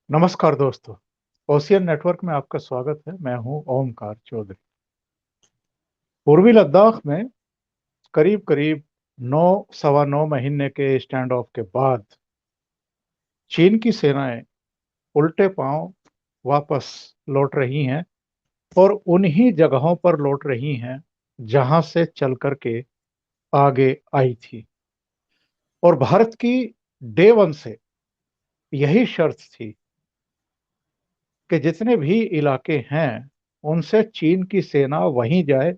नमस्कार दोस्तों। Ocean network में आपका स्वागत है। मैं हूं ओमकार चौधरी। पूर्वी लद्दाख में करीब करीब 9 सवा 9 महीने के स्टैंड ऑफ के बाद चीन की सेनाएं उल्टे पांव वापस लौट रही हैं और उन्हीं जगहों पर लौट रही हैं जहां से चल करके आगे आई थी। और भारत की डे वन से यही शर्त थी कि जितने भी इलाके हैं उनसे चीन की सेना वहीं जाए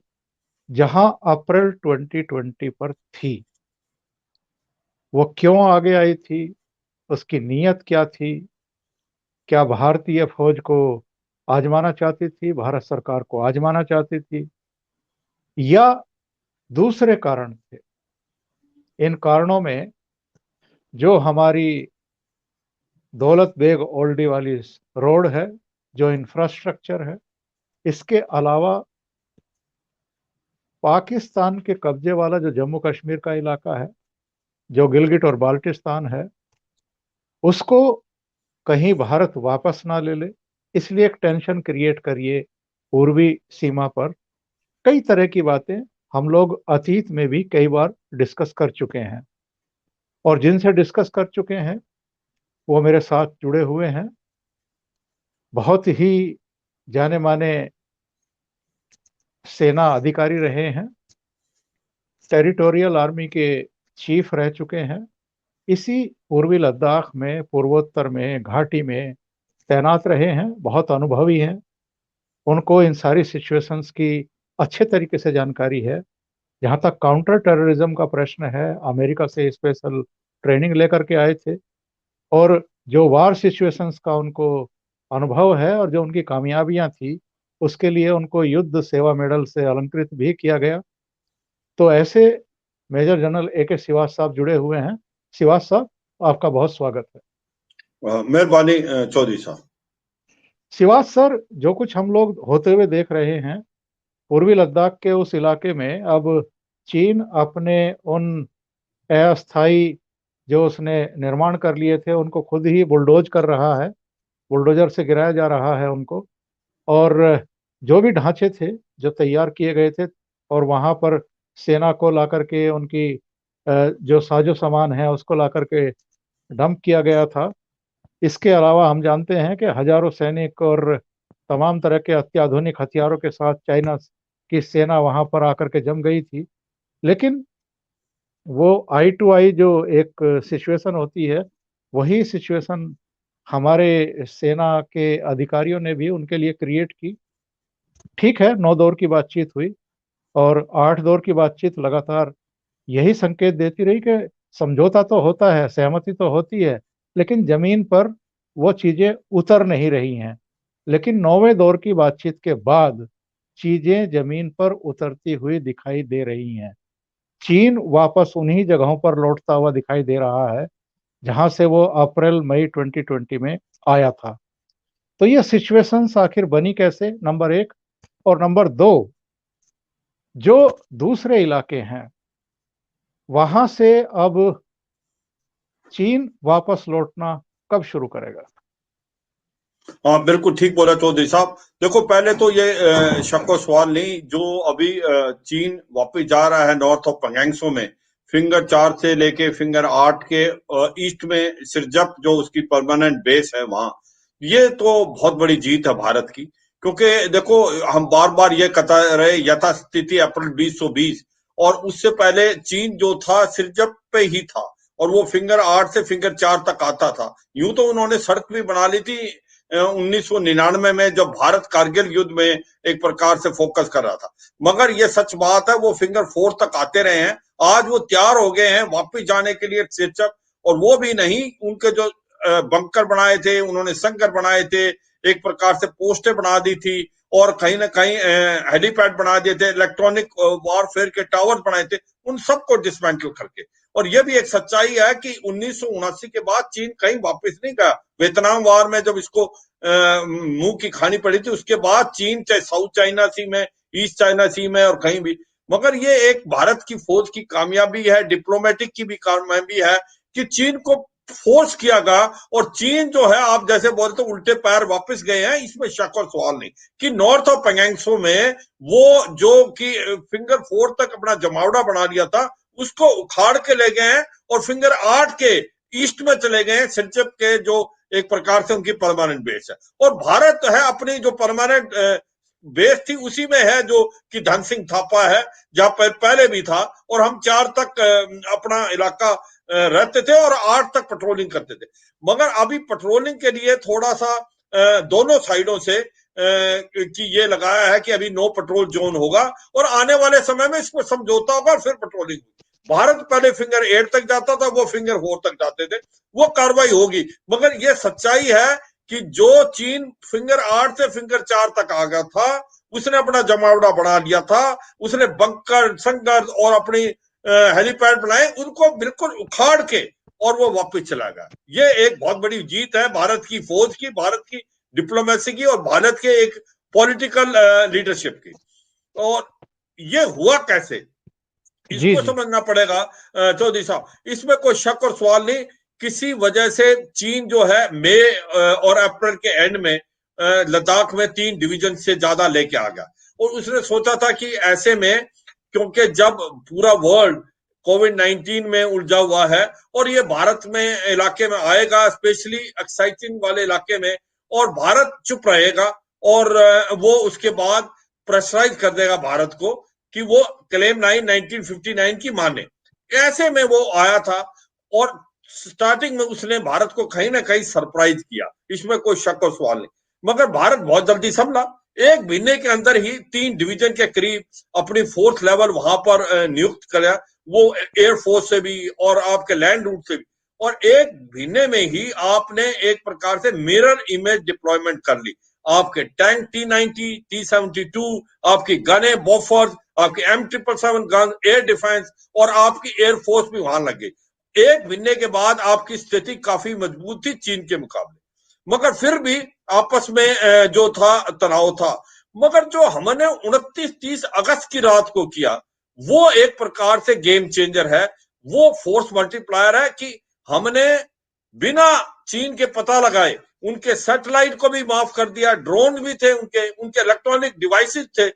जहां अप्रैल 2020 पर थी। वो क्यों आगे आई थी, उसकी नीयत क्या थी? क्या भारतीय फौज को आजमाना चाहती थी, भारत सरकार को आजमाना चाहती थी, या दूसरे कारण थे? इन कारणों में जो हमारी दौलत बेग ओल्डी वाली रोड है, जो इंफ्रास्ट्रक्चर है, इसके अलावा पाकिस्तान के कब्जे वाला जो जम्मू कश्मीर का इलाका है, जो गिलगिट और बाल्टिस्तान है, उसको कहीं भारत वापस ना ले ले, इसलिए एक टेंशन क्रिएट करिए पूर्वी सीमा पर। कई तरह की बातें हम लोग अतीत में भी कई बार डिस्कस कर चुके हैं, और जिनसे डिस्कस कर चुके हैं वो मेरे साथ जुड़े हुए हैं। बहुत ही जाने माने सेना अधिकारी रहे हैं, टेरिटोरियल आर्मी के चीफ रह चुके हैं, इसी पूर्वी लद्दाख में, पूर्वोत्तर में, घाटी में तैनात रहे हैं, बहुत अनुभवी हैं। उनको इन सारी सिचुएशंस की अच्छे तरीके से जानकारी है। जहाँ तक काउंटर टेररिज्म का प्रश्न है, अमेरिका से स्पेशल ट्रेनिंग लेकर के आए थे, और जो वार सिचुएशंस का उनको अनुभव है और जो उनकी कामयाबियां थी, उसके लिए उनको युद्ध सेवा मेडल से अलंकृत भी किया गया। तो ऐसे मेजर जनरल AK श्रीवास साहब जुड़े हुए हैं। श्रीवास साहब, आपका बहुत स्वागत है। मेहरबानी चौधरी साहब। श्रीवास सर, जो कुछ हम लोग होते हुए देख रहे हैं पूर्वी लद्दाख के उस इलाके में, अब चीन अपने उन अस्थाई जो उसने निर्माण कर लिए थे उनको खुद ही बुलडोज कर रहा है, बुलडोजर से गिराया जा रहा है उनको। और जो भी ढांचे थे जो तैयार किए गए थे, और वहां पर सेना को ला करके उनकी जो साजो सामान है उसको ला करके डंप किया गया था। इसके अलावा हम जानते हैं कि हजारों सैनिक और तमाम तरह के अत्याधुनिक हथियारों के साथ चाइना की सेना वहां पर आकर के जम गई थी। लेकिन वो आई टू आई जो एक सिचुएशन होती है, वही सिचुएशन हमारे सेना के अधिकारियों ने भी उनके लिए क्रिएट की। ठीक है, 9 दौर की बातचीत हुई, और 8 दौर की बातचीत लगातार यही संकेत देती रही कि समझौता तो होता है, सहमति तो होती है, लेकिन जमीन पर वो चीजें उतर नहीं रही हैं। लेकिन 9वें दौर की बातचीत के बाद चीजें जमीन पर उतरती हुई दिखाई दे रही हैं। चीन वापस उन्हीं जगहों पर लौटता हुआ दिखाई दे रहा है जहां से वो अप्रैल मई 2020 में आया था। तो ये सिचुएशंस आखिर बनी कैसे, नंबर एक। और नंबर दो, जो दूसरे इलाके हैं वहां से अब चीन वापस लौटना कब शुरू करेगा? हाँ, बिल्कुल ठीक बोला चौधरी साहब। देखो, पहले तो ये शक व सवाल नहीं, जो अभी चीन वापस जा रहा है नॉर्थ ऑफ पंगैंगसो में, फिंगर 4 से लेके फिंगर 8 के ईस्ट में सिरजप जो उसकी परमानेंट बेस है वहां, ये तो बहुत बड़ी जीत है भारत की। क्योंकि देखो, हम बार बार ये कहता रहे यथास्थिति अप्रैल 2020, और उससे पहले चीन जो था सिरजप पे ही था, और वो फिंगर 8 से फिंगर 4 तक आता था। यूं तो उन्होंने सड़क भी बना ली थी 1999 में, जब भारत कारगिल युद्ध में एक प्रकार से फोकस कर रहा था। मगर ये सच बात है, वो फिंगर 4 तक आते रहे हैं। आज वो तैयार हो गए हैं वापस जाने के लिए सिरचप। और वो भी नहीं, उनके जो बंकर बनाए थे, उन्होंने संकर बनाए थे, एक प्रकार से पोस्टें बना दी थी, और कहीं ना कहीं हेलीपैड बना दिए थे, इलेक्ट्रॉनिक वॉरफेयर के टावर बनाए थे, उन सबको डिसमेंटल करके। और यह भी एक सच्चाई है कि 1979 के बाद चीन कहीं वापस नहीं गया। वियतनाम वार में जब इसको मुंह की खानी पड़ी थी, उसके बाद चीन चाहे साउथ चाइना सी में, ईस्ट चाइना सी में, और कहीं भी। मगर ये एक भारत की फौज की कामयाबी है, डिप्लोमेटिक की भी कामयाबी है, कि चीन को फोर्स किया गया और चीन जो है आप जैसे बोलते तो उल्टे पैर वापस गए हैं, इसमें शक और सवाल नहीं कि नॉर्थ ऑफ पेंगेंगसो में वो जो कि फिंगर 4 तक अपना जमावड़ा बना लिया था उसको उखाड़ के ले गए हैं और फिंगर 8 के ईस्ट में चले गए हैं, सिलचर के जो एक प्रकार से उनकी परमानेंट बेस है। और भारत है अपनी जो परमानेंट बेस थी उसी में है जो कि धन सिंह थापा है, जहां पर पहले भी था, और हम 4 तक अपना इलाका रहते थे और 8 तक पेट्रोलिंग करते थे। मगर अभी पेट्रोलिंग के लिए थोड़ा सा दोनों साइडों से कि ये लगाया है कि अभी नो पेट्रोल जोन होगा और आने वाले समय में इसको समझौता होगा और फिर पेट्रोलिंग। भारत पहले फिंगर 8 तक जाता था, वो फिंगर 4 तक जाते थे, वो कार्रवाई होगी। मगर ये सच्चाई है कि जो चीन फिंगर 8 से फिंगर 4 तक आ गया था, उसने अपना जमावड़ा बढ़ा लिया था, उसने बंकर संगर और अपनी हेलीपैड बनाए, उनको बिल्कुल उखाड़ के और वो वापस चला गया। ये एक बहुत बड़ी जीत है भारत की फौज की, भारत की डिप्लोमेसी की और भारत के एक पॉलिटिकल लीडरशिप की। और ये हुआ कैसे, जी इसको जी। समझना पड़ेगा चौधरी साहब। इसमें कोई शक और सवाल नहीं, किसी वजह से चीन जो है मई और अप्रैल के एंड में लद्दाख में 3 डिवीजन से ज्यादा लेके आ गया और उसने सोचा था कि ऐसे में, क्योंकि जब पूरा वर्ल्ड कोविड-19 में उलझा हुआ है और ये भारत में इलाके में आएगा, स्पेशली एक्साइटिंग वाले इलाके में, और भारत चुप रहेगा और वो उसके बाद प्रेशराइज कर देगा भारत को कि वो क्लेम 1959 की माने। ऐसे में वो आया था और स्टार्टिंग में उसने भारत को कहीं ना कहीं सरप्राइज किया, इसमें कोई शक और सवाल नहीं। मगर भारत बहुत जल्दी संभला, 1 महीने के अंदर ही 3 डिवीजन के करीब अपनी फोर्थ लेवल वहां पर नियुक्त किया, वो एयरफोर्स से भी और आपके लैंड रूट से भी। और 1 महीने में ही आपने एक प्रकार से मिरर इमेज डिप्लॉयमेंट कर ली। आपके टैंक T-90, T-72, आपकी गने बोफर्स, आपकी M777 गन, एयर डिफेंस और आपकी एयरफोर्स भी वहां लग गई। 1 महीने के बाद आपकी स्थिति काफी मजबूत थी चीन के मुकाबले, मगर फिर भी आपस में जो था तनाव था। मगर जो हमने 29-30 अगस्त की रात को किया, वो एक प्रकार से गेम चेंजर है, वो फोर्स मल्टीप्लायर है कि हमने बिना चीन के पता लगाए उनके सैटेलाइट को भी माफ कर दिया, ड्रोन भी थे उनके, उनके इलेक्ट्रॉनिक डिवाइसेस थे।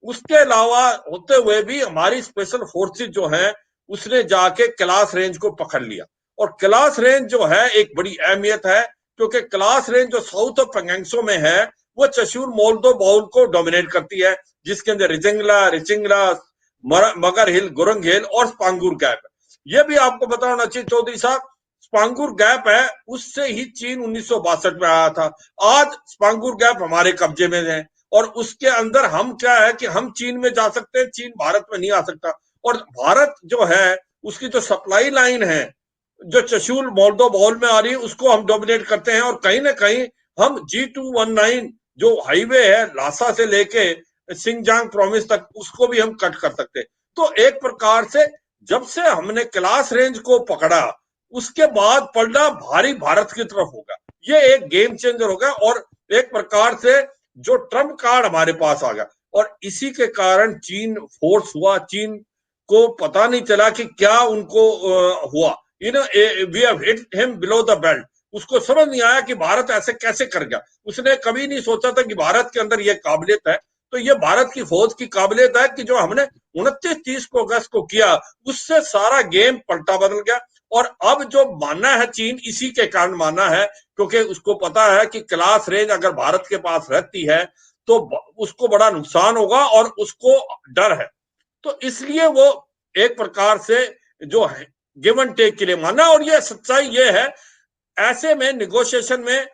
उसके अलावा होते हुए भी हमारी स्पेशल फोर्सेस जो है उसने जाके क्लास रेंज को पकड़ लिया। और क्लास रेंज जो है एक बड़ी अहमियत है, क्योंकि क्लास रेंज जो साउथ ऑफ पेंगेंगसो में है वो चशूल मोल्दो बाउल को डोमिनेट करती है, जिसके अंदर रिचिंगला रिचिंगला, मगर हिल, गुरंग हिल और स्पांगुर गैप है। ये भी आपको बताना चाहिए चौधरी साहब, स्पांगुर गैप है उससे ही चीन 1962 में आया था। आज स्पांगुर गैप हमारे कब्जे में है और उसके अंदर हम क्या है कि हम चीन में जा सकते हैं, चीन भारत में नहीं आ सकता। और भारत जो है उसकी जो सप्लाई लाइन है जो चशूल मोल्दो बॉल में आ रही है उसको हम डोमिनेट करते हैं, और कहीं ना कहीं हम G219 जो हाईवे है लासा से लेके सिंगजांग प्रोविंस तक उसको भी हम कट कर सकते हैं। तो एक प्रकार से जब से हमने क्लास रेंज को पकड़ा उसके बाद पलटा भारी भारत की तरफ होगा, ये एक गेम चेंजर होगा और एक प्रकार से जो ट्रम्प कार्ड हमारे पास आ गया। और इसी के कारण चीन फोर्स हुआ, चीन को पता नहीं चला कि क्या उनको हुआ, we have hit him below the belt. उसको समझ नहीं आया कि भारत ऐसे कैसे कर गया, उसने कभी नहीं सोचा था कि भारत के अंदर यह काबिलियत है। तो ये भारत की फौज की काबिलियत है कि जो हमने 29-30 को अगस्त को किया उससे सारा गेम पलटा बदल गया। और अब जो मानना है चीन इसी के कारण मानना है, क्योंकि उसको पता है कि क्लास रेंज अगर भारत के पास रहती है तो उसको बड़ा नुकसान होगा और उसको डर है। तो इसलिए वो एक प्रकार से जो है गिव एंड टेक के लिए माना। और ये सच्चाई ये है, ऐसे में निगोशिएशन में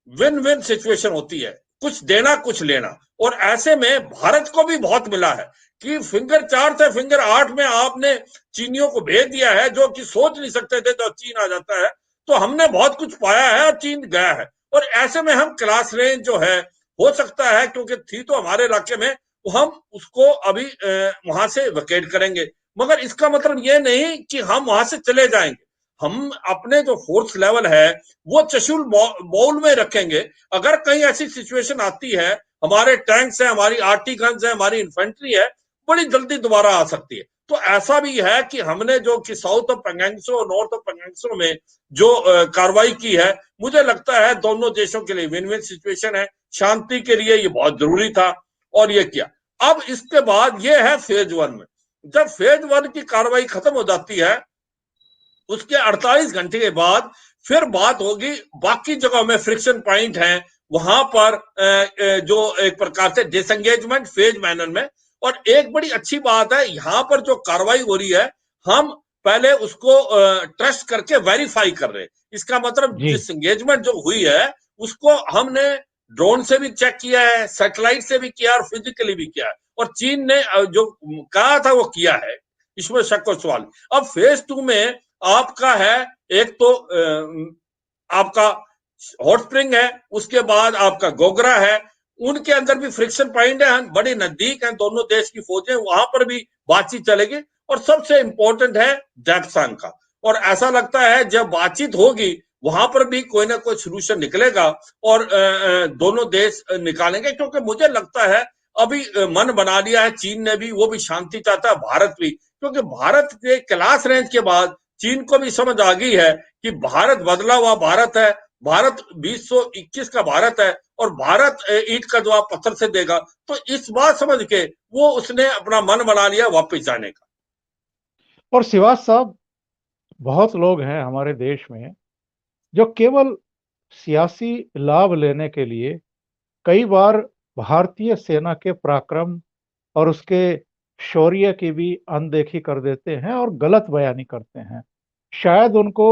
विन विन सिचुएशन होती है, कुछ देना कुछ लेना। और ऐसे में भारत को भी बहुत मिला है कि फिंगर 4 से फिंगर 8 में आपने चीनियों को भेज दिया है जो कि सोच नहीं सकते थे जब चीन आ जाता है। तो हमने बहुत कुछ पाया है और चीन गया है, और ऐसे में हम क्लास रेंज जो है हो सकता है क्योंकि थी तो हमारे इलाके में, तो हम उसको अभी वहां से वेकेट करेंगे। मगर इसका मतलब ये नहीं कि हम वहां से चले जाएंगे, हम अपने जो फोर्स लेवल है वो चशुल बाउल में रखेंगे। अगर कहीं ऐसी सिचुएशन आती है, हमारे टैंक्स है, हमारी आरटी गन्स है, हमारी इन्फेंट्री है, बड़ी जल्दी दोबारा आ सकती है। तो ऐसा भी है कि हमने जो कि साउथ ऑफ पेंगेंगसो और नॉर्थ ऑफ पेंगेंगसो में जो कार्रवाई की है, मुझे लगता है दोनों देशों के लिए विन विन सिचुएशन है, शांति के लिए ये बहुत जरूरी था और ये किया। अब इसके बाद ये है फेज 1 में, जब फेज 1 की कार्रवाई खत्म हो जाती है, उसके 48 घंटे के बाद फिर बात होगी बाकी जगहों में फ्रिक्शन पॉइंट है, वहां पर जो एक प्रकार से डिसएंगेजमेंट फेज मैनर में। और एक बड़ी अच्छी बात है, यहां पर जो कार्रवाई हो रही है, हम पहले उसको ट्रस्ट करके वेरीफाई कर रहे हैं। इसका मतलब जी। डिसएंगेजमेंट जो हुई है, उसको हमने ड्रोन से भी चेक किया है, सैटेलाइट से भी किया और फिजिकली भी किया है, और चीन ने जो कहा था वो किया है, इसमें शक और सवाल। अब फेज 2 में आपका है, एक तो आपका हॉट स्प्रिंग है, उसके बाद आपका गोगरा है, उनके अंदर भी फ्रिक्शन पॉइंट है, बड़े नजदीक हैं दोनों देश की फौजें, वहां पर भी बातचीत चलेगी। और सबसे इंपॉर्टेंट है डेप्सांग का, और ऐसा लगता है जब बातचीत होगी वहां पर भी कोई ना कोई सोल्यूशन निकलेगा और दोनों देश निकालेंगे, क्योंकि मुझे लगता है अभी मन बना लिया है चीन ने भी, वो भी शांति चाहता है, भारत भी, क्योंकि भारत के क्लास रेंज के बाद चीन को भी समझ आ गई है कि भारत बदला हुआ भारत है, भारत 2021 का भारत है, और भारत ईंट का जवाब पत्थर से देगा। तो इस बात समझ के वो उसने अपना मन बना लिया वापस जाने का। और शिवाज साहब, बहुत लोग हैं हमारे देश में जो केवल सियासी लाभ लेने के लिए कई बार भारतीय सेना के पराक्रम और उसके शौर्य की भी अनदेखी कर देते हैं और गलत बयानी करते हैं। शायद उनको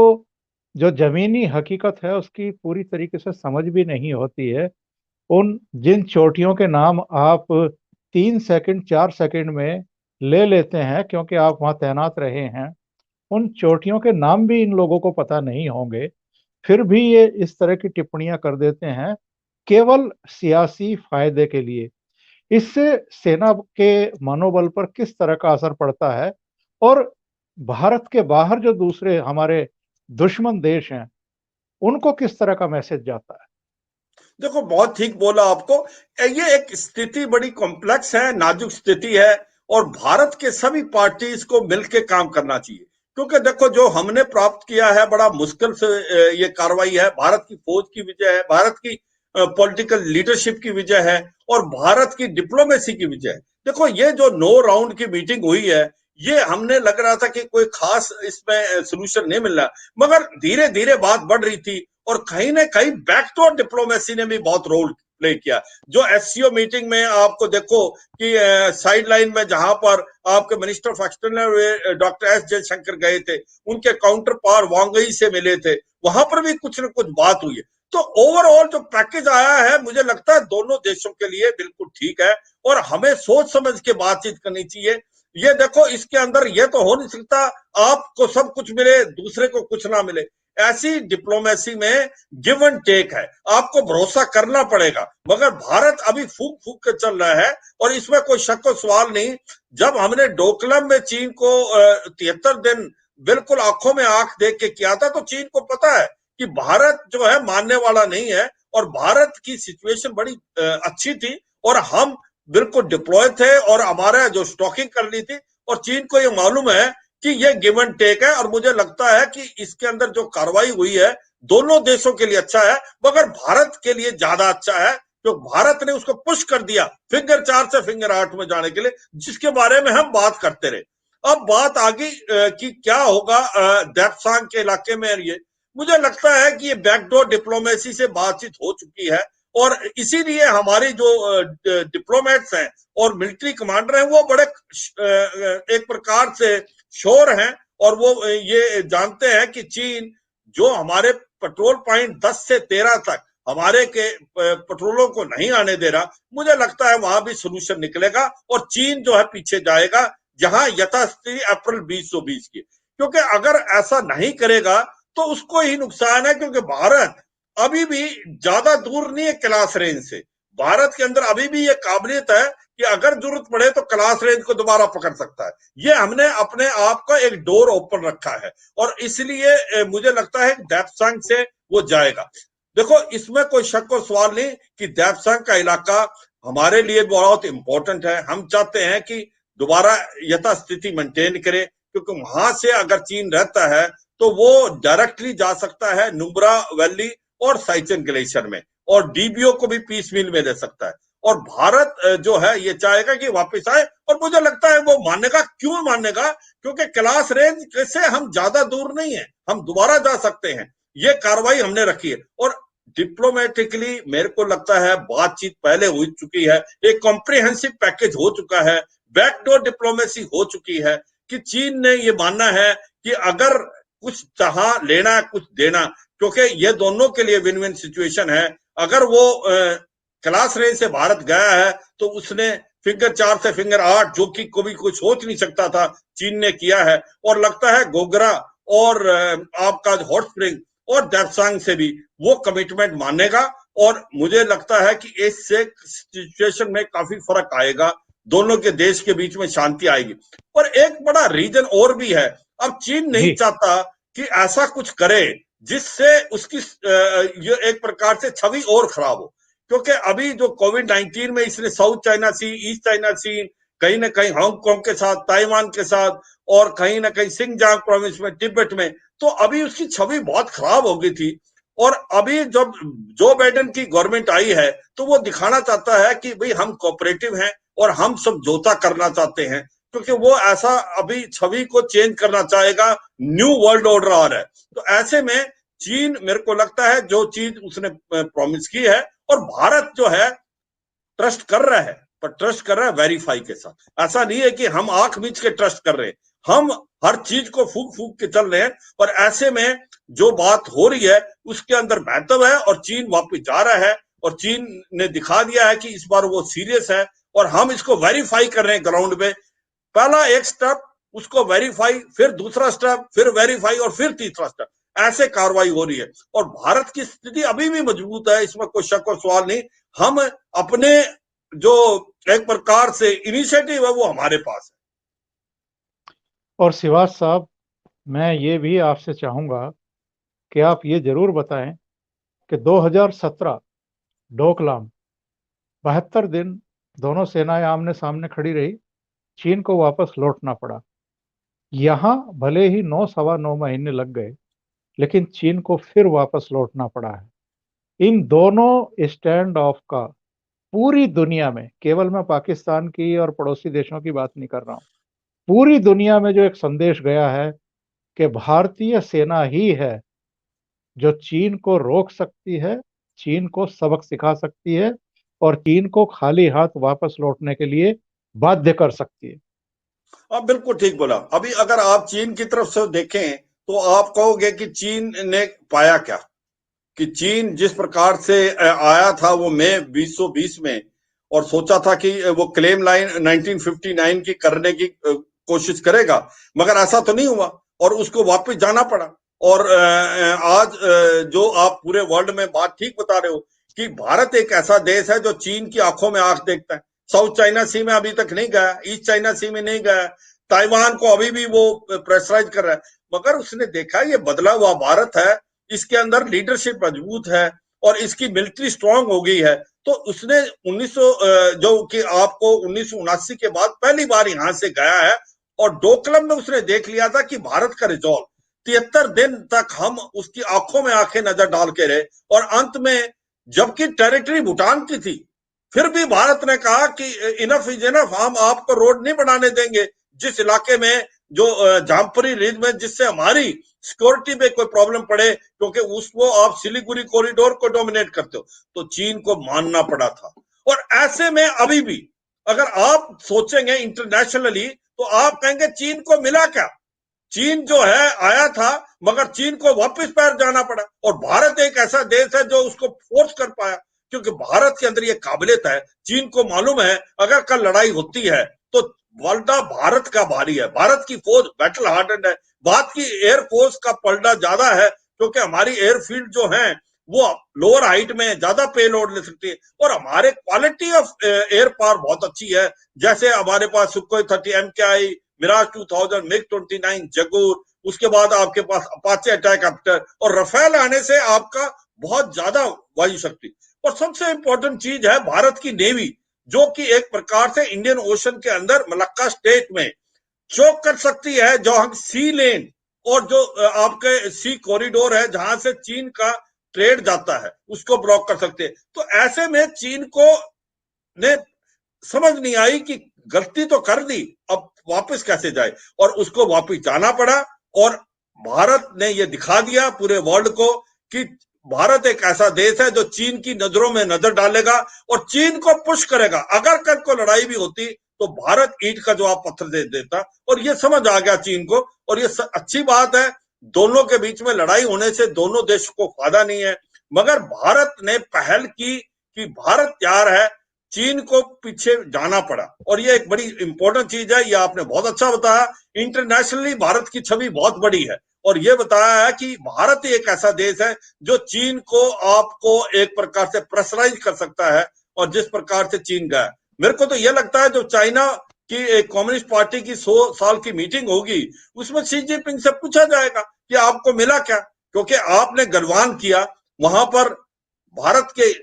जो जमीनी हकीकत है उसकी पूरी तरीके से समझ भी नहीं होती है। उन जिन चोटियों के नाम आप 3 सेकंड 4 सेकंड में ले लेते हैं क्योंकि आप वहां तैनात रहे हैं, उन चोटियों के नाम भी इन लोगों को पता नहीं होंगे, फिर भी ये इस तरह की टिप्पणियां कर देते हैं केवल सियासी फायदे के लिए। इससे सेना के मनोबल पर किस तरह का असर पड़ता है, और भारत के बाहर जो दूसरे हमारे दुश्मन देश हैं उनको किस तरह का मैसेज जाता है? देखो, बहुत ठीक बोला आपको। ये एक स्थिति बड़ी कॉम्प्लेक्स है, नाजुक स्थिति है, और भारत के सभी पार्टीज को मिलकर काम करना चाहिए, क्योंकि देखो जो हमने प्राप्त किया है बड़ा मुश्किल से ये कार्रवाई है, भारत की फौज की विजय है, भारत की पॉलिटिकल लीडरशिप की विजय है, और भारत की डिप्लोमेसी की विजय है। देखो ये जो 9 राउंड की मीटिंग हुई है, ये हमने लग रहा था कि कोई खास इसमें सोल्यूशन नहीं मिल रहा, मगर धीरे धीरे बात बढ़ रही थी, और कहीं ना कहीं बैकडोर डिप्लोमेसी ने भी बहुत रोल प्ले किया। जो एससीओ मीटिंग में आपको देखो कि साइड लाइन में जहां पर आपके minister of external doctor S Jaishankar गए थे, उनके काउंटर पार वांगई से मिले थे, वहां पर भी कुछ न कुछ बात हुई है। तो ओवरऑल जो पैकेज आया है, मुझे लगता है दोनों देशों के लिए बिल्कुल ठीक है, और हमें सोच समझ के बातचीत करनी चाहिए। ये देखो, इसके अंदर ये तो हो नहीं सकता आपको सब कुछ मिले दूसरे को कुछ ना मिले। ऐसी डिप्लोमेसी में गिव एंड टेक है, आपको भरोसा करना पड़ेगा, मगर भारत अभी फूक फूक के चल रहा है, और इसमें कोई शक और सवाल नहीं। जब हमने डोकलम में चीन को 73 दिन बिल्कुल आंखों में आंख देख के किया था, तो चीन को पता है कि भारत जो है मानने वाला नहीं है, और भारत की सिचुएशन बड़ी अच्छी थी, और हम बिल्कुल डिप्लॉय थे, और हमारा जो स्टॉकिंग करनी थी, और चीन को ये मालूम है कि ये गिव एंड टेक है, और मुझे लगता है कि इसके अंदर जो कार्रवाई हुई है दोनों देशों के लिए अच्छा है, मगर भारत के लिए ज्यादा अच्छा है, जो भारत ने उसको पुश कर दिया फिंगर 4 से फिंगर 8 में जाने के लिए, जिसके बारे में हम बात करते रहे। अब बात आ गई कि क्या होगा देप्सांग के इलाके में। ये मुझे लगता है कि ये बैकडोर डिप्लोमेसी से बातचीत हो चुकी है, और इसीलिए हमारी जो डिप्लोमेट्स हैं और मिलिट्री कमांडर हैं, वो बड़े एक प्रकार से श्योर हैं, और वो ये जानते हैं कि चीन जो हमारे पेट्रोल पॉइंट 10 से 13 तक हमारे के पेट्रोलों को नहीं आने दे रहा, मुझे लगता है वहां भी सोल्यूशन निकलेगा, और चीन जो है पीछे जाएगा जहां यथास्थिति अप्रैल 2020 की। क्योंकि अगर ऐसा नहीं करेगा तो उसको ही नुकसान है, क्योंकि भारत अभी भी ज्यादा दूर नहीं है क्लास रेंज से। भारत के अंदर अभी भी ये काबिलियत है कि अगर जरूरत पड़े तो क्लास रेंज को दोबारा पकड़ सकता है। ये हमने अपने आप का एक डोर ओपन रखा है, और इसलिए मुझे लगता है देप्सांग से वो जाएगा। देखो, इसमें कोई शक और सवाल नहीं कि देप्सांग का इलाका हमारे लिए बहुत इंपॉर्टेंट है। हम चाहते हैं कि दोबारा यथास्थिति मेंटेन करे, क्योंकि वहां से अगर चीन रहता है तो वो डायरेक्टली जा सकता है नुब्रा वैली और साइचन ग्लेशियर में, और डीबीओ को भी पीस मिल में दे सकता है। और भारत जो है ये चाहेगा कि वापस आए, और मुझे लगता है वो मानेगा। क्यों मानेगा? क्योंकि क्लास रेंज से हम ज्यादा दूर नहीं है, हम दोबारा जा सकते हैं। ये कार्रवाई हमने रखी है, और डिप्लोमेटिकली मेरे को लगता है बातचीत पहले हो चुकी है, एक कॉम्प्रिहेंसिव पैकेज हो चुका है, बैकडोर डिप्लोमेसी हो चुकी है, कि चीन ने ये मानना है कि अगर कुछ चाह लेना कुछ देना, क्योंकि ये दोनों के लिए विन विन सिचुएशन है। अगर वो क्लास रेंज से भारत गया है तो उसने फिंगर 4 से फिंगर 8, जो कि कभी कोई सोच नहीं सकता था, चीन ने किया है। और लगता है गोगरा और आपका हॉट स्प्रिंग और देपसांग से भी वो कमिटमेंट मानेगा, और मुझे लगता है कि इससे सिचुएशन में काफी फर्क आएगा, दोनों के देश के बीच में शांति आएगी। और एक बड़ा रीजन और भी है, अब चीन नहीं जी चाहता कि ऐसा कुछ करे जिससे उसकी ये एक प्रकार से छवि और खराब हो, क्योंकि अभी जो कोविड-19 में इसने साउथ चाइना सी, ईस्ट चाइना सी, कहीं ना कहीं हांगकांग के साथ, ताइवान के साथ, और कहीं ना कहीं सिंगजांग प्रोविंस में, तिब्बत में, तो अभी उसकी छवि बहुत खराब हो गई थी। और अभी जब जो बाइडेन की गवर्नमेंट आई है तो वो दिखाना चाहता है कि भाई हम कोऑपरेटिव हैं और हम समझौता करना चाहते हैं, क्योंकि वो ऐसा अभी छवि को चेंज करना चाहेगा, न्यू वर्ल्ड ऑर्डर आ रहा है। तो ऐसे में चीन, मेरे को लगता है जो चीज उसने प्रॉमिस की है, और भारत जो है ट्रस्ट कर रहा है, पर ट्रस्ट कर रहा है वेरीफाई के साथ। ऐसा नहीं है कि हम आंख मीच के ट्रस्ट कर रहे हैं, हम हर चीज को फूक फूक के चल रहे हैं। और ऐसे में जो बात हो रही है उसके अंदर महत्व है, और चीन वापस जा रहा है, और चीन ने दिखा दिया है कि इस बार वो सीरियस है, और हम इसको वेरीफाई कर रहे हैं ग्राउंड पे। पहला एक स्टेप, उसको वेरीफाई, फिर दूसरा स्टेप, फिर वेरीफाई, और फिर तीसरा स्टेप, ऐसे कार्रवाई हो रही है। और भारत की स्थिति अभी भी मजबूत है, इसमें कोई शक और सवाल नहीं। हम अपने जो एक प्रकार से इनिशिएटिव है वो हमारे पास है। और श्रीवास साहब, मैं ये भी आपसे चाहूँगा कि आप ये जरूर बताएं कि 2017 डोकलाम 72 दिन दोनों सेनाएं आमने सामने खड़ी रही, चीन को वापस लौटना पड़ा। यहाँ भले ही 9 सवा 9 महीने लग गए, लेकिन चीन को फिर वापस लौटना पड़ा है। इन दोनों स्टैंड ऑफ का पूरी दुनिया में, केवल मैं पाकिस्तान की और पड़ोसी देशों की बात नहीं कर रहा हूँ, पूरी दुनिया में जो एक संदेश गया है कि भारतीय सेना ही है जो चीन को रोक सकती है, चीन को सबक सिखा सकती है, और चीन को खाली हाथ वापस लौटने के लिए बाध्य कर सकती है। आप बिल्कुल ठीक बोला। अभी अगर आप चीन की तरफ से देखें तो आप कहोगे कि चीन ने पाया क्या, कि चीन जिस प्रकार से आया था वो मई 2020 में, और सोचा था कि वो क्लेम लाइन 1959 की करने की कोशिश करेगा, मगर ऐसा तो नहीं हुआ, और उसको वापस जाना पड़ा। और आज जो आप पूरे वर्ल्ड में बात ठीक बता रहे हो कि भारत एक ऐसा देश है जो चीन की आंखों में आंख देखता है। साउथ चाइना सी में अभी तक नहीं गया, ईस्ट चाइना सी में नहीं गया, ताइवान को अभी भी वो प्रेशराइज कर रहा है, मगर उसने देखा ये बदला हुआ भारत है, इसके अंदर लीडरशिप मजबूत है, और इसकी मिलिट्री स्ट्रांग हो गई है। तो उसने 1900 जो कि आपको 1979 के बाद पहली बार यहां से गया है, और डोकलम में उसने देख लिया था कि भारत का रिजॉल्व 73 दिन तक हम उसकी आंखों में आंखें नजर डाल के रहे, और अंत में जबकि टेरिटरी भूटान की थी, फिर भी भारत ने कहा कि इनफ इज इनफ, हम आपको रोड नहीं बनाने देंगे जिस इलाके में, जो जामपुरी रीज में, जिससे हमारी सिक्योरिटी पे कोई प्रॉब्लम पड़े, क्योंकि उसको आप सिलीगुड़ी कॉरिडोर को डोमिनेट करते हो। तो चीन को मानना पड़ा था। और ऐसे में अभी भी अगर आप सोचेंगे इंटरनेशनली तो आप कहेंगे चीन को मिला क्या? चीन जो है आया था, मगर चीन को वापस पैर जाना पड़ा, और भारत एक ऐसा देश है जो उसको फोर्स कर पाया, क्योंकि भारत के अंदर ये काबिलियत है। चीन को मालूम है अगर कल लड़ाई होती है तो पलड़ा भारत का भारी है, भारत की फौज बैटल हार्डेंड है, भारत की एयरफोर्स का पलड़ा ज्यादा है, क्योंकि हमारी एयरफील्ड जो है वो लोअर हाइट में ज्यादा पे लोड ले सकती है, और हमारे क्वालिटी ऑफ एयर पावर बहुत अच्छी है। जैसे हमारे पास सुखोई 30 MKI, मिराज 2000, मिग 29, जगूर, उसके बाद आपके पास अपाचे अटैक हेप्टर, और रफेल आने से आपका बहुत ज्यादा वायु शक्ति। और सबसे इंपॉर्टेंट चीज है भारत की नेवी, जो कि एक प्रकार से इंडियन ओशन के अंदर मलक्का स्टेट में चोक कर सकती है, जो हम सी लेन और जो आपके सी कॉरिडोर है जहां से चीन का ट्रेड जाता है उसको ब्लॉक कर सकते हैं। तो ऐसे में चीन को ने समझ नहीं आई कि गलती तो कर दी, अब वापस कैसे जाए, और उसको वापस जाना पड़ा। और भारत ने यह दिखा दिया पूरे वर्ल्ड को कि भारत एक ऐसा देश है जो चीन की नजरों में नजर डालेगा और चीन को पुश करेगा। अगर कल को लड़ाई भी होती तो भारत ईंट का जवाब पत्थर दे देता, और ये समझ आ गया चीन को। और ये अच्छी बात है, दोनों के बीच में लड़ाई होने से दोनों देशों को फायदा नहीं है, मगर भारत ने पहल की कि भारत तैयार है, चीन को पीछे जाना पड़ा। और ये एक बड़ी इंपॉर्टेंट चीज है, ये आपने बहुत अच्छा बताया। इंटरनेशनली भारत की छवि बहुत बड़ी है, और ये बताया है कि भारत एक ऐसा देश है जो चीन को आपको एक प्रकार से प्रेशराइज कर सकता है। और जिस प्रकार से चीन गया, मेरे को तो यह लगता है जो चाइना की एक कम्युनिस्ट पार्टी की 100 साल की मीटिंग होगी, उसमें शी जिनपिंग से पूछा जाएगा कि आपको मिला क्या, क्योंकि आपने गलवान किया, वहां पर भारत के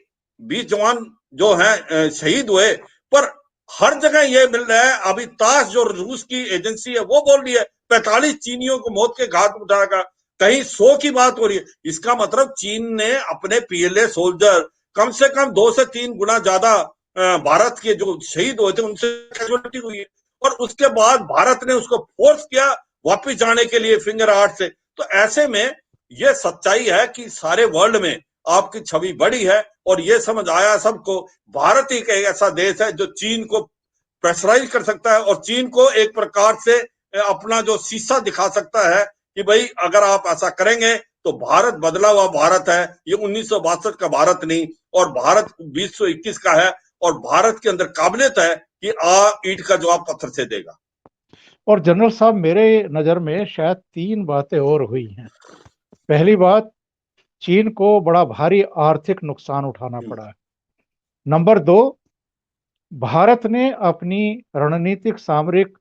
20 जवान जो हैं शहीद हुए, पर हर जगह ये मिल रहा है। अभी ताश जो रूस की एजेंसी है वो बोल रही है 45 चीनियों को मौत के घाट उठाएगा, कहीं 100 की बात हो रही है। इसका मतलब चीन ने अपने पीएलए सोल्जर कम से कम 2 से 3 गुना ज्यादा भारत के जो शहीद हुए थे उनसे कैजुअलिटी हुई है, और उसके बाद भारत ने उसको फोर्स किया वापिस जाने के लिए फिंगर आर्ट से। तो ऐसे में यह सच्चाई है कि सारे वर्ल्ड में आपकी छवि बड़ी है, और ये समझ आया सबको, भारत एक ऐसा देश है जो चीन को प्रेशराइज कर सकता है और चीन को एक प्रकार से अपना जो शीशा दिखा सकता है कि भाई अगर आप ऐसा करेंगे तो भारत बदला हुआ भारत है, ये 1962 का भारत नहीं, और भारत 2021 का है, और भारत के अंदर काबिलियत है कि ईंट का जवाब पत्थर से देगा। और जनरल साहब, मेरे नज़र में शायद 3 बातें और हुई हैं। पहली बात, चीन को बड़ा भारी आर्थिक नुकसान उठाना पड़ा है। नंबर 2, भारत ने अपनी रणनीतिक, सामरिक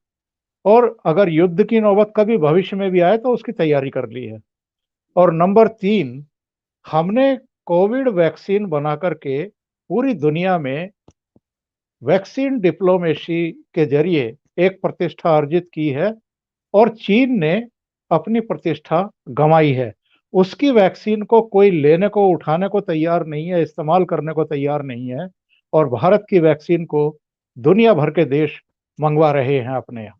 और अगर युद्ध की नौबत कभी भविष्य में भी आए तो उसकी तैयारी कर ली है। और नंबर 3, हमने कोविड वैक्सीन बना करके पूरी दुनिया में वैक्सीन डिप्लोमेसी के जरिए एक प्रतिष्ठा अर्जित की है, और चीन ने अपनी प्रतिष्ठा गंवाई है। उसकी वैक्सीन को कोई लेने को, उठाने को तैयार नहीं है, इस्तेमाल करने को तैयार नहीं है, और भारत की वैक्सीन को दुनिया भर के देश मंगवा रहे हैं अपने यहाँ।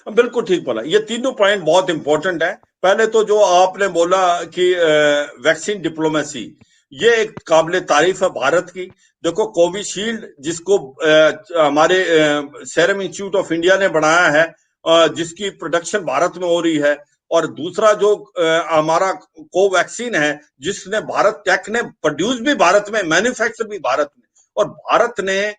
बिल्कुल ठीक बोला, ये तीनों पॉइंट बहुत इंपॉर्टेंट है। पहले तो जो आपने बोला कि वैक्सीन डिप्लोमेसी, ये एक काबिले तारीफ है भारत की। देखो कोविशील्ड जिसको हमारे सेरम इंस्टीट्यूट ऑफ इंडिया ने बनाया है, जिसकी प्रोडक्शन भारत में हो रही है, और दूसरा जो हमारा कोवैक्सीन है जिसने भारत टेक ने प्रोड्यूस भी भारत में, मैन्युफैक्चर भी भारत में, और भारत ने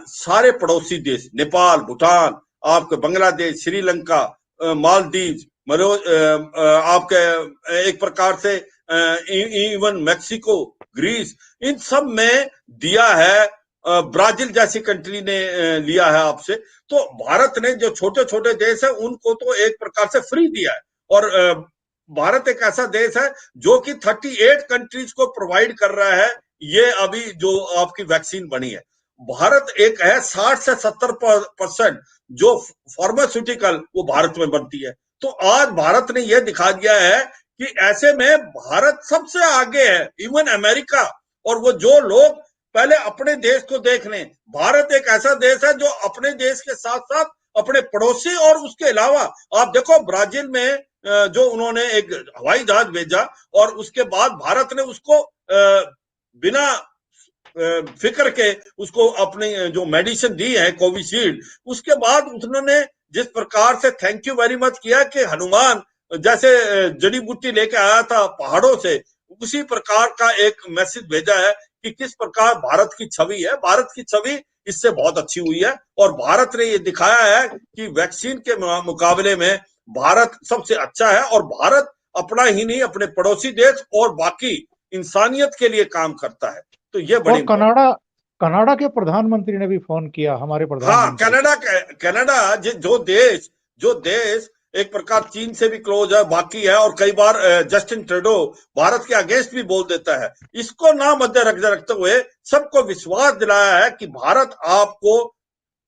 सारे पड़ोसी देश नेपाल, भूटान, आपके बांग्लादेश, श्रीलंका, मालदीव, आपके एक प्रकार से इवन मैक्सिको, ग्रीस, इन सब में दिया है। ब्राजील जैसी कंट्री ने लिया है आपसे। तो भारत ने जो छोटे छोटे देश है उनको तो एक प्रकार से फ्री दिया है, और भारत एक ऐसा देश है जो कि 38 कंट्रीज को प्रोवाइड कर रहा है ये अभी जो आपकी वैक्सीन बनी है। भारत एक है 60 से 70% जो फार्मास्यूटिकल वो भारत में बनती है। तो आज भारत ने यह दिखा दिया है कि ऐसे में भारत सबसे आगे है, इवन अमेरिका। और वो जो लोग पहले अपने देश को देख लें, भारत एक ऐसा देश है जो अपने देश के साथ साथ अपने पड़ोसी, और उसके अलावा आप देखो ब्राजील में जो उन्होंने एक हवाई जहाज भेजा, और उसके बाद भारत ने उसको बिना फिक्र के उसको अपनी जो मेडिसिन दी है कोविशील्ड, उसके बाद उन्होंने जिस प्रकार से थैंक यू वेरी मच किया कि हनुमान जैसे जड़ी बूटी लेके आया था पहाड़ों से, उसी प्रकार का एक मैसेज भेजा है कि किस प्रकार भारत की छवि है। भारत की छवि इससे बहुत अच्छी हुई है, और भारत ने ये दिखाया है कि वैक्सीन के मुकाबले में भारत सबसे अच्छा है, और भारत अपना ही नहीं अपने पड़ोसी देश और बाकी इंसानियत के लिए काम करता है। तो ये बड़ी और कनाडा के प्रधानमंत्री ने भी फोन किया, हमारे हाँ, प्रधानमंत्री। कनाडा जो देश एक प्रकार चीन से भी क्लोज है, बाकी है, और कई बार जस्टिन ट्रूडो भारत के अगेंस्ट भी बोल देता है। इसको ना मध्य रखते हुए सबको विश्वास दिलाया है कि भारत आपको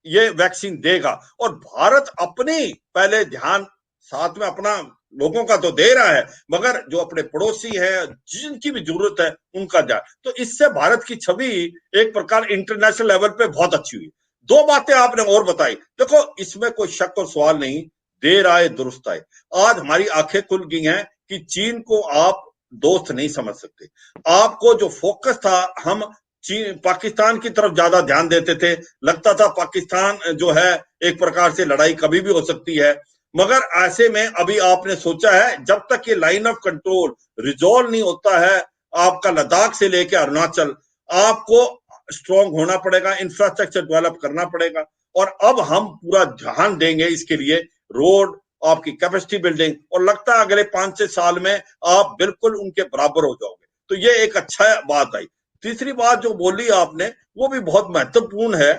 ये वैक्सीन देगा, और भारत अपनी पहले ध्यान साथ में अपना लोगों का तो दे रहा है, मगर जो अपने पड़ोसी है जिनकी भी जरूरत है उनका ध्यान। तो इससे भारत की छवि एक प्रकार इंटरनेशनल लेवल पे बहुत अच्छी हुई। दो बातें आपने और बताई, देखो इसमें कोई शक और सवाल नहीं, देर आए दुरुस्त आए। आज हमारी आंखें खुल गई हैं कि चीन को आप दोस्त नहीं समझ सकते। आपको जो फोकस था, हम चीन पाकिस्तान की तरफ ज्यादा ध्यान देते थे, लगता था पाकिस्तान जो है एक प्रकार से लड़ाई कभी भी हो सकती है, मगर ऐसे में अभी आपने सोचा है जब तक ये लाइन ऑफ कंट्रोल रिजॉल्व नहीं होता है, आपका लद्दाख से लेकर अरुणाचल, आपको स्ट्रांग होना पड़ेगा, इंफ्रास्ट्रक्चर डेवलप करना पड़ेगा। और अब हम पूरा ध्यान देंगे इसके लिए, रोड, आपकी कैपेसिटी बिल्डिंग, और लगता है अगले 5 से साल में आप बिल्कुल उनके बराबर हो जाओगे। तो ये एक अच्छा बात आई। तीसरी बात जो बोली आपने वो भी बहुत महत्वपूर्ण है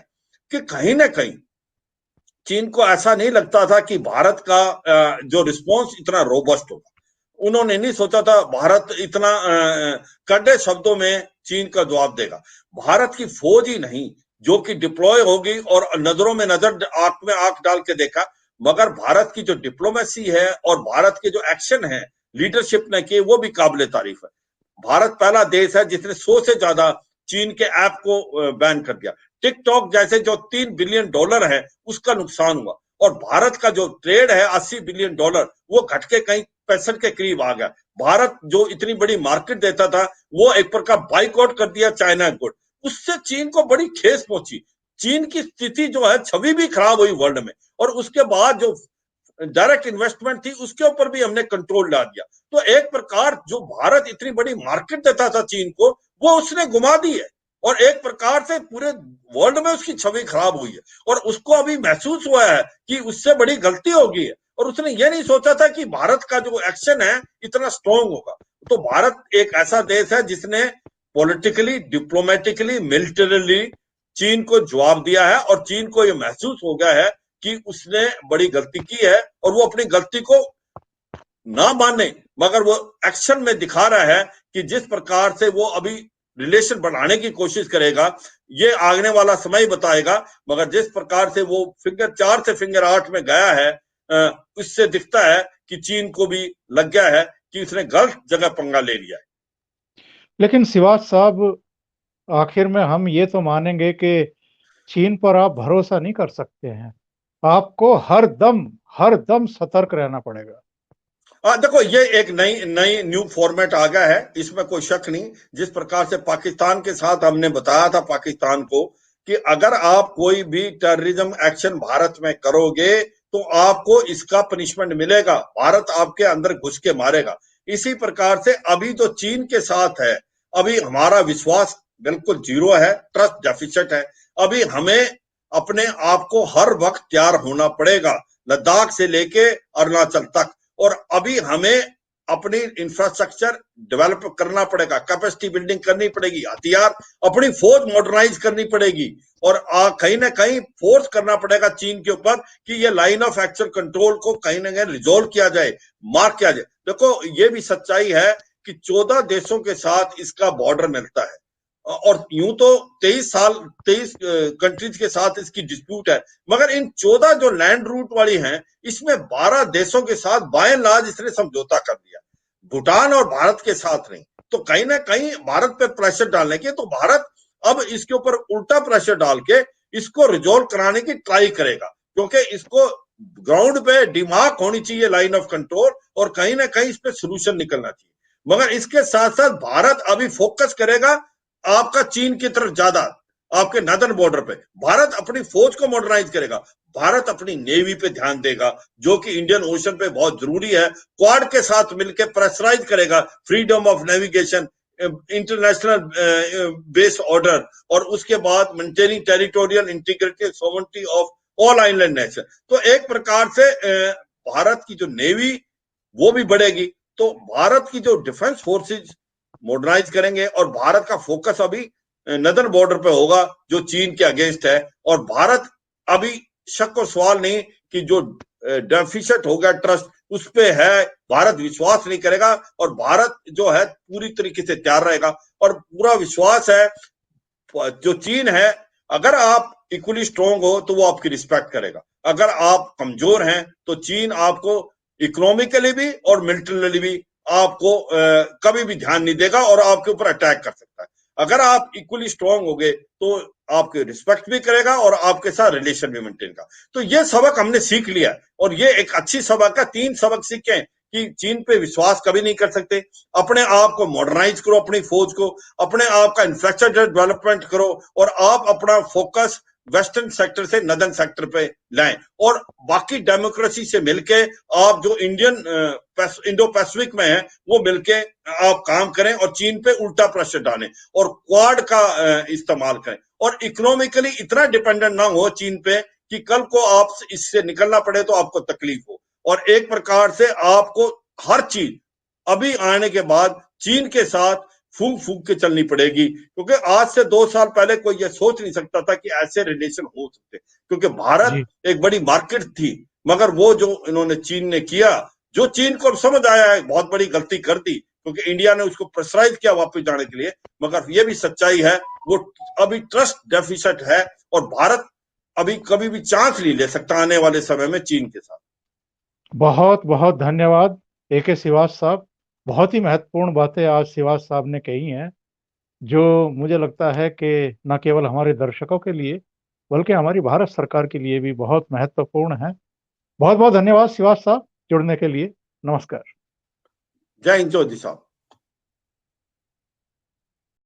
कि कहीं ना कहीं चीन को ऐसा नहीं लगता था कि भारत का जो रिस्पॉन्स इतना रोबस्ट होगा। उन्होंने नहीं सोचा था भारत इतना कड़े शब्दों में चीन का जवाब देगा। भारत की फौज ही नहीं जो कि डिप्लॉय होगी और नजरों में नजर, आंख में आंख डाल के देखा, मगर भारत की जो डिप्लोमेसी है और भारत के जो एक्शन है लीडरशिप ने किए वो भी काबिल तारीफ है। भारत पहला देश है जिसने 100 से ज्यादा चीन के ऐप को बैन कर दिया। टिकटॉक जैसे जो $3 बिलियन है उसका नुकसान हुआ, और भारत का जो ट्रेड है $80 बिलियन वो घट के कहीं 65 के करीब आ गया। भारत जो इतनी बड़ी मार्केट देता था वो एक प्रकार बाइकआउट कर दिया चाइना गुड, उससे चीन को बड़ी ठेस पहुंची। चीन की स्थिति जो है छवि भी खराब हुई वर्ल्ड में, और उसके बाद जो डायरेक्ट इन्वेस्टमेंट थी उसके ऊपर भी हमने कंट्रोल ला दिया। तो एक प्रकार जो भारत इतनी बड़ी मार्केट देता था चीन को वो उसने घुमा दी है, और एक प्रकार से पूरे वर्ल्ड में उसकी छवि खराब हुई है, और उसको अभी महसूस हुआ है कि उससे बड़ी गलती हो गई है, और उसने ये नहीं सोचा था कि भारत का जो एक्शन है इतना स्ट्रांग होगा। तो भारत एक ऐसा देश है जिसने पॉलिटिकली, डिप्लोमेटिकली, मिलिटरीली चीन को जवाब दिया है, और चीन को यह महसूस हो गया है कि उसने बड़ी गलती की है, और वो अपनी गलती को ना माने मगर वो एक्शन में दिखा रहा है कि जिस प्रकार से वो अभी रिलेशन बढ़ाने की कोशिश करेगा ये आगने वाला समय बताएगा, मगर जिस प्रकार से वो फिंगर 4 से फिंगर 8 में गया है, उससे दिखता है कि चीन को भी लग गया है कि उसने गलत जगह पंगा ले लिया है। लेकिन शिवाज साहब, आखिर में हम ये तो मानेंगे कि चीन पर आप भरोसा नहीं कर सकते हैं। आपको हर दम सतर्क रहना पड़ेगा। देखो ये एक नई नई न्यू फॉर्मेट आ गया है, इसमें कोई शक नहीं। जिस प्रकार से पाकिस्तान के साथ हमने बताया था पाकिस्तान को कि अगर आप कोई भी टेररिज्म एक्शन भारत में करोगे तो आपको इसका पनिशमेंट मिलेगा, भारत आपके अंदर घुस के मारेगा। इसी प्रकार से अभी जो चीन के साथ है, अभी हमारा विश्वास बिल्कुल जीरो है, ट्रस्ट डेफिसिट है। अभी हमें अपने आप को हर वक्त तैयार होना पड़ेगा, लद्दाख से लेके अरुणाचल तक। और अभी हमें अपनी इंफ्रास्ट्रक्चर डेवलप करना पड़ेगा, कैपेसिटी बिल्डिंग करनी पड़ेगी, हथियार, अपनी फौज मॉडर्नाइज करनी पड़ेगी, और कहीं ना कहीं फोर्स करना पड़ेगा चीन के ऊपर कि ये लाइन ऑफ एक्चुअल कंट्रोल को कहीं ना कहीं रिजोल्व किया जाए, मार्क किया जाए। देखो ये भी सच्चाई है कि 14 देशों के साथ इसका बॉर्डर मिलता है, और यूं तो 23 कंट्रीज के साथ इसकी डिस्प्यूट है, मगर इन 14 जो लैंड रूट वाली हैं इसमें 12 देशों के साथ बाय एंड लार्ज इसने समझौता कर दिया, भूटान और भारत के साथ नहीं। तो कहीं ना कहीं भारत पे प्रेशर डालने के, तो भारत अब इसके ऊपर उल्टा प्रेशर डाल के इसको रिजोल्व कराने की ट्राई करेगा, क्योंकि इसको ग्राउंड पे दिमाग होनी चाहिए लाइन ऑफ कंट्रोल, और कहीं ना कहीं इस पे सोल्यूशन निकलना चाहिए। मगर इसके साथ साथ भारत अभी फोकस करेगा आपका चीन की तरफ ज्यादा, आपके नदर्न बॉर्डर पे भारत अपनी फौज को मॉडर्नाइज करेगा, भारत अपनी नेवी पे ध्यान देगा जो कि इंडियन ओशन पे बहुत जरूरी है, क्वाड के साथ मिलकर प्रेशराइज करेगा freedom of navigation, international base order, और उसके बाद maintaining territorial integrity sovereignty of all island nation. तो एक प्रकार से भारत की जो नेवी वो भी बढ़ेगी, तो भारत की जो डिफेंस फोर्सेज मॉडर्नाइज करेंगे, और भारत का फोकस अभी नदर्न बॉर्डर पे होगा जो चीन के अगेंस्ट है। और भारत अभी शक और सवाल नहीं कि जो डेफिसिट हो गया ट्रस्ट उस पे है, भारत विश्वास नहीं करेगा और भारत जो है पूरी तरीके से तैयार रहेगा और पूरा विश्वास है जो चीन है, अगर आप इक्वली स्ट्रांग हो तो वो आपकी रिस्पेक्ट करेगा, अगर आप कमजोर हैं तो चीन आपको इकोनॉमिकली भी और मिलिटरीली भी आपको कभी भी ध्यान नहीं देगा और आपके ऊपर अटैक कर सकता है। अगर आप इक्वली स्ट्रांग हो गए तो आपके रिस्पेक्ट भी करेगा और आपके साथ रिलेशन भी मेंटेन का। तो ये सबक हमने सीख लिया और ये एक अच्छी सबक है। 3 सबक सीखे कि चीन पे विश्वास कभी नहीं कर सकते, अपने आप को मॉडर्नाइज करो, अपनी फौज को, अपने आप का इंफ्रास्ट्रक्चर डेवलपमेंट करो और आप अपना फोकस वेस्टर्न सेक्टर से नदर्न सेक्टर पे लाएं और बाकी डेमोक्रेसी से मिलके आप जो इंडो पैसिफिक में है वो मिलके आप काम करें और चीन पे उल्टा प्रेशर डालें और क्वाड का इस्तेमाल करें और इकोनॉमिकली इतना डिपेंडेंट ना हो चीन पे कि कल को आप इससे निकलना पड़े तो आपको तकलीफ हो। और एक प्रकार से आपको हर चीज अभी आने के बाद चीन के साथ फूंक फूंक के चलनी पड़ेगी, क्योंकि आज से 2 साल पहले कोई ये सोच नहीं सकता था कि ऐसे रिलेशन हो सकते, क्योंकि भारत जी एक बड़ी मार्केट थी। मगर वो जो इन्होंने चीन ने किया, जो चीन को समझ आया है बहुत बड़ी गलती कर दी, क्योंकि इंडिया ने उसको प्रेशराइज किया वापस जाने के लिए। मगर ये भी सच्चाई है वो अभी ट्रस्ट डेफिसिट है और भारत अभी कभी भी चांस नहीं ले सकता आने वाले समय में चीन के साथ। बहुत बहुत धन्यवाद AK श्रीवास साहब। बहुत ही महत्वपूर्ण बातें आज श्रीवास साहब ने कही हैं, जो मुझे लगता है कि न केवल हमारे दर्शकों के लिए बल्कि हमारी भारत सरकार के लिए भी बहुत महत्वपूर्ण है। बहुत बहुत धन्यवाद श्रीवास साहब जुड़ने के लिए। नमस्कार। जय हिंद, चौधरी साहब।